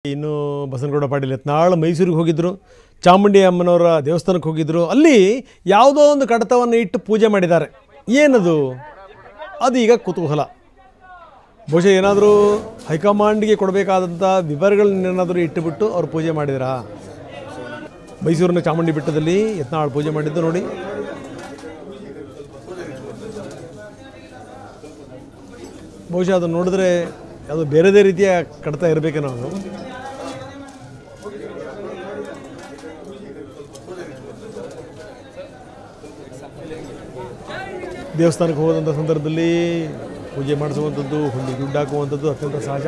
ಇನ್ನು ಬಸನಗೌಡ ಪಾಟೀಲ್ ಯತ್ನಾಳ್ ಮೈಸೂರಿಗೆ ಹೋಗಿದ್ದರು, ಚಾಮುಂಡಿ ಅಮ್ಮನವರ ದೇವಸ್ಥಾನಕ್ಕೆ ಹೋಗಿದ್ದರು. ಅಲ್ಲಿ ಯಾವುದೋ ಒಂದು ಕಡತವನ್ನು ಇಟ್ಟು ಪೂಜೆ ಮಾಡಿದ್ದಾರೆ. ಏನದು? ಅದು ಈಗ ಕುತೂಹಲ. ಬಹುಶಃ ಏನಾದರೂ ಹೈಕಮಾಂಡ್ಗೆ ಕೊಡಬೇಕಾದಂಥ ವಿವರಗಳನ್ನೇನಾದರೂ ಇಟ್ಟುಬಿಟ್ಟು ಅವ್ರು ಪೂಜೆ ಮಾಡಿದ್ರಾ? ಮೈಸೂರಿನ ಚಾಮುಂಡಿ ಬೆಟ್ಟದಲ್ಲಿ ಯತ್ನಾಳ್ ಪೂಜೆ ಮಾಡಿದ್ದು ನೋಡಿ. ಬಹುಶಃ ಅದನ್ನು ನೋಡಿದ್ರೆ ಅದು ಬೇರೆದೇ ರೀತಿಯ ಕಡತ ಇರಬೇಕೇನೋ. ಅದು ದೇವಸ್ಥಾನಕ್ಕೆ ಹೋದಂಥ ಸಂದರ್ಭದಲ್ಲಿ ಪೂಜೆ ಮಾಡಿಸುವಂಥದ್ದು, ಹುಂಡಿ ದುಡ್ಡು ಹಾಕುವಂಥದ್ದು ಅತ್ಯಂತ ಸಹಜ.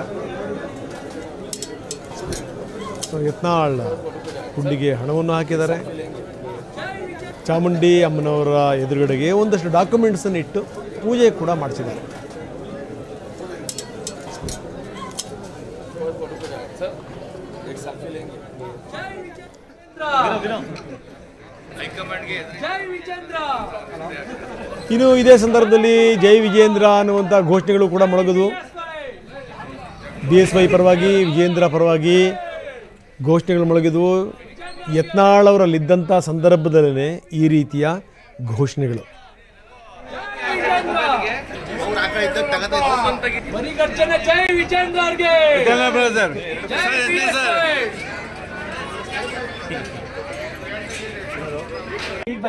ಯತ್ನಾಳ್ ಹುಂಡಿಗೆ ಹಣವನ್ನು ಹಾಕಿದ್ದಾರೆ. ಚಾಮುಂಡಿ ಅಮ್ಮನವರ ಎದುರುಗಡೆಗೆ ಒಂದಷ್ಟು ಡಾಕ್ಯುಮೆಂಟ್ಸನ್ನು ಇಟ್ಟು ಪೂಜೆ ಕೂಡ ಮಾಡಿಸಿದ್ದಾರೆ. ಇನ್ನು ಇದೇ ಸಂದರ್ಭದಲ್ಲಿ ಜೈ ವಿಜೇಂದ್ರ ಅನ್ನುವಂಥ ಘೋಷಣೆಗಳು ಕೂಡ ಮೊಳಗಿದ್ವು. BSY ಪರವಾಗಿ, ವಿಜೇಂದ್ರ ಪರವಾಗಿ ಘೋಷಣೆಗಳು ಮೊಳಗಿದ್ವು. ಯತ್ನಾಳ್ ಅವರಲ್ಲಿದ್ದಂಥ ಸಂದರ್ಭದಲ್ಲೇ ಈ ರೀತಿಯ ಘೋಷಣೆಗಳು. ಈಗ